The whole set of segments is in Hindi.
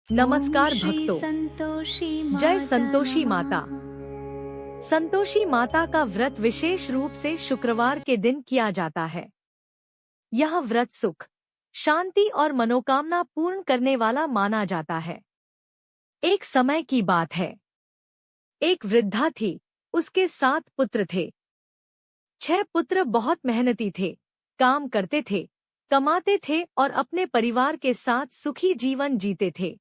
नमस्कार भक्तों, जय संतोषी माता। संतोषी माता का व्रत विशेष रूप से शुक्रवार के दिन किया जाता है। यह व्रत सुख, शांति और मनोकामना पूर्ण करने वाला माना जाता है। एक समय की बात है, एक वृद्धा थी, उसके 7 पुत्र थे। 6 पुत्र बहुत मेहनती थे, काम करते थे, कमाते थे और अपने परिवार के साथ सुखी जीवन जीते थे।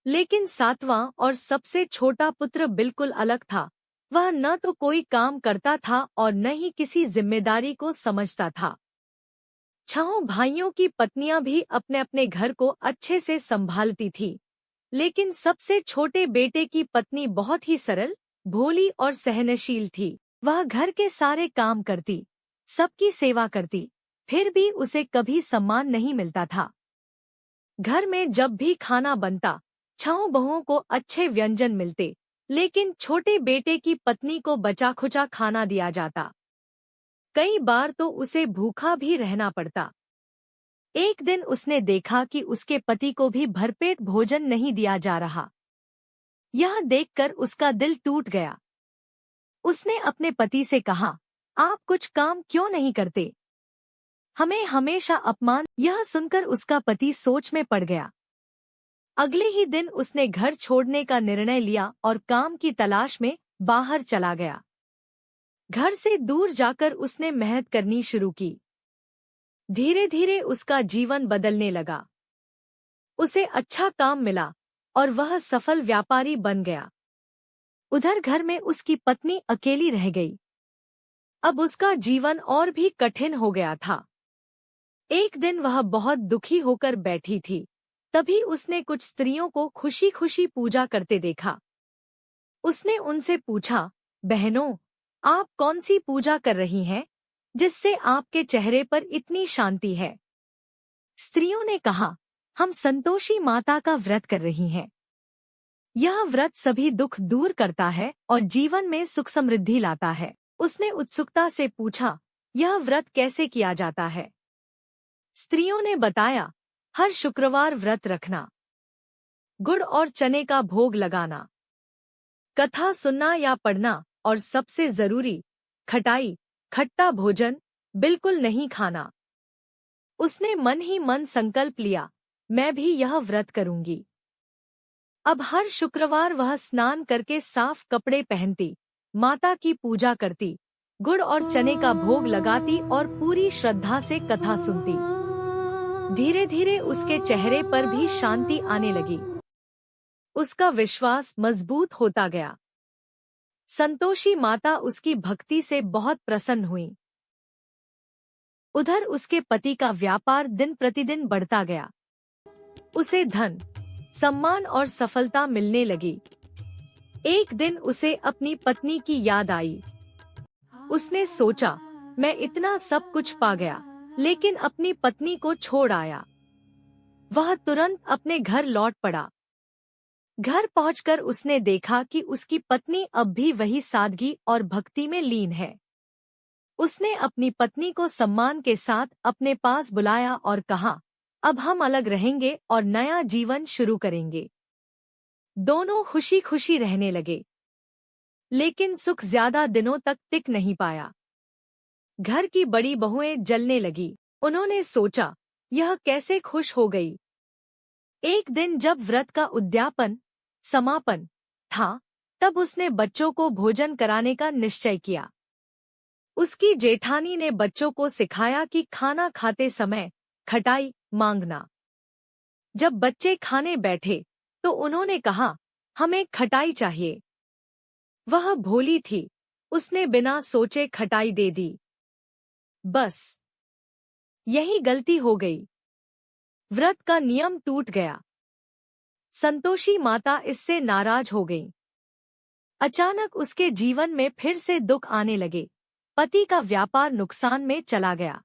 लेकिन 7वां और सबसे छोटा पुत्र बिल्कुल अलग था। वह न तो कोई काम करता था और न ही किसी जिम्मेदारी को समझता था। 6 भाइयों की पत्नियां भी अपने अपने घर को अच्छे से संभालती थी, लेकिन सबसे छोटे बेटे की पत्नी बहुत ही सरल, भोली और सहनशील थी। वह घर के सारे काम करती, सबकी सेवा करती, फिर भी उसे कभी सम्मान नहीं मिलता था। घर में जब भी खाना बनता, 6 बहुओं को अच्छे व्यंजन मिलते, लेकिन छोटे बेटे की पत्नी को बचा खुचा खाना दिया जाता। कई बार तो उसे भूखा भी रहना पड़ता। एक दिन उसने देखा कि उसके पति को भी भरपेट भोजन नहीं दिया जा रहा। यह देखकर उसका दिल टूट गया। उसने अपने पति से कहा, आप कुछ काम क्यों नहीं करते? हमें हमेशा अपमान। यह सुनकर उसका पति सोच में पड़ गया। अगले ही दिन उसने घर छोड़ने का निर्णय लिया और काम की तलाश में बाहर चला गया। घर से दूर जाकर उसने मेहनत करनी शुरू की। धीरे धीरे उसका जीवन बदलने लगा। उसे अच्छा काम मिला और वह सफल व्यापारी बन गया। उधर घर में उसकी पत्नी अकेली रह गई। अब उसका जीवन और भी कठिन हो गया था। एक दिन वह बहुत दुखी होकर बैठी थी। तभी उसने कुछ स्त्रियों को खुशी खुशी पूजा करते देखा। उसने उनसे पूछा, बहनों, आप कौन सी पूजा कर रही हैं, जिससे आपके चेहरे पर इतनी शांति है? स्त्रियों ने कहा, हम संतोषी माता का व्रत कर रही हैं। यह व्रत सभी दुख दूर करता है और जीवन में सुख समृद्धि लाता है। उसने उत्सुकता से पूछा, यह व्रत कैसे किया जाता है? स्त्रियों ने बताया, हर शुक्रवार व्रत रखना, गुड़ और चने का भोग लगाना, कथा सुनना या पढ़ना और सबसे जरूरी, खट्टा भोजन बिल्कुल नहीं खाना। उसने मन ही मन संकल्प लिया, मैं भी यह व्रत करूंगी। अब हर शुक्रवार वह स्नान करके साफ कपड़े पहनती, माता की पूजा करती, गुड़ और चने का भोग लगाती और पूरी श्रद्धा से कथा सुनती। धीरे धीरे उसके चेहरे पर भी शांति आने लगी। उसका विश्वास मजबूत होता गया। संतोषी माता उसकी भक्ति से बहुत प्रसन्न हुई। उधर उसके पति का व्यापार दिन प्रतिदिन बढ़ता गया। उसे धन, सम्मान और सफलता मिलने लगी। एक दिन उसे अपनी पत्नी की याद आई। उसने सोचा, मैं इतना सब कुछ पा गया, लेकिन अपनी पत्नी को छोड़ आया। वह तुरंत अपने घर लौट पड़ा। घर पहुंचकर उसने देखा कि उसकी पत्नी अब भी वही सादगी और भक्ति में लीन है। उसने अपनी पत्नी को सम्मान के साथ अपने पास बुलाया और कहा, अब हम अलग रहेंगे और नया जीवन शुरू करेंगे। दोनों खुशी खुशी रहने लगे। लेकिन सुख ज्यादा दिनों तक टिक नहीं पाया। घर की बड़ी बहुएं जलने लगी। उन्होंने सोचा, यह कैसे खुश हो गई। एक दिन जब व्रत का समापन था, तब उसने बच्चों को भोजन कराने का निश्चय किया। उसकी जेठानी ने बच्चों को सिखाया कि खाना खाते समय खटाई मांगना। जब बच्चे खाने बैठे तो उन्होंने कहा, हमें खटाई चाहिए। वह भोली थी, उसने बिना सोचे खटाई दे दी। बस यही गलती हो गई। व्रत का नियम टूट गया। संतोषी माता इससे नाराज हो गई। अचानक उसके जीवन में फिर से दुख आने लगे। पति का व्यापार नुकसान में चला गया।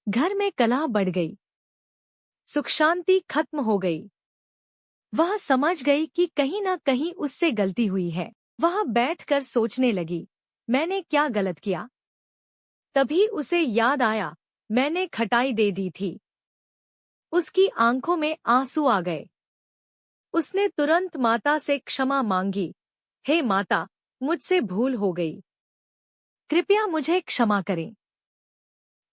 घर में कलह बढ़ गई। सुख शांति खत्म हो गई। वह समझ गई कि कहीं न कहीं उससे गलती हुई है। वह बैठकर सोचने लगी, मैंने क्या गलत किया? तभी उसे याद आया, मैंने खटाई दे दी थी। उसकी आंखों में आंसू आ गए। उसने तुरंत माता से क्षमा मांगी। हे माता, मुझसे भूल हो गई, कृपया मुझे क्षमा करें।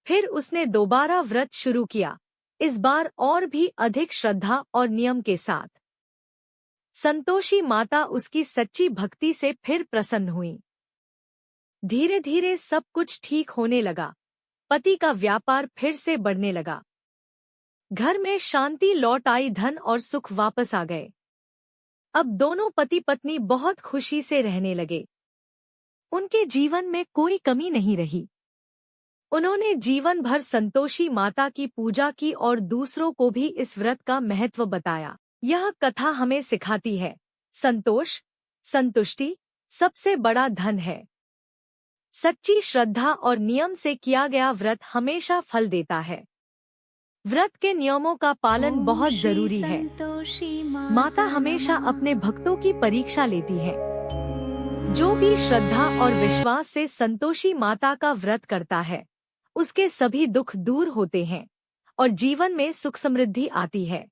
फिर उसने दोबारा व्रत शुरू किया, इस बार और भी अधिक श्रद्धा और नियम के साथ। संतोषी माता उसकी सच्ची भक्ति से फिर प्रसन्न हुई। धीरे धीरे सब कुछ ठीक होने लगा। पति का व्यापार फिर से बढ़ने लगा। घर में शांति लौट आई, धन और सुख वापस आ गए। अब दोनों पति पत्नी बहुत खुशी से रहने लगे। उनके जीवन में कोई कमी नहीं रही। उन्होंने जीवन भर संतोषी माता की पूजा की और दूसरों को भी इस व्रत का महत्व बताया। यह कथा हमें सिखाती है, संतोष, संतुष्टि सबसे बड़ा धन है। सच्ची श्रद्धा और नियम से किया गया व्रत हमेशा फल देता है। व्रत के नियमों का पालन बहुत जरूरी है। माता हमेशा अपने भक्तों की परीक्षा लेती है। जो भी श्रद्धा और विश्वास से संतोषी माता का व्रत करता है, उसके सभी दुख दूर होते हैं और जीवन में सुख समृद्धि आती है।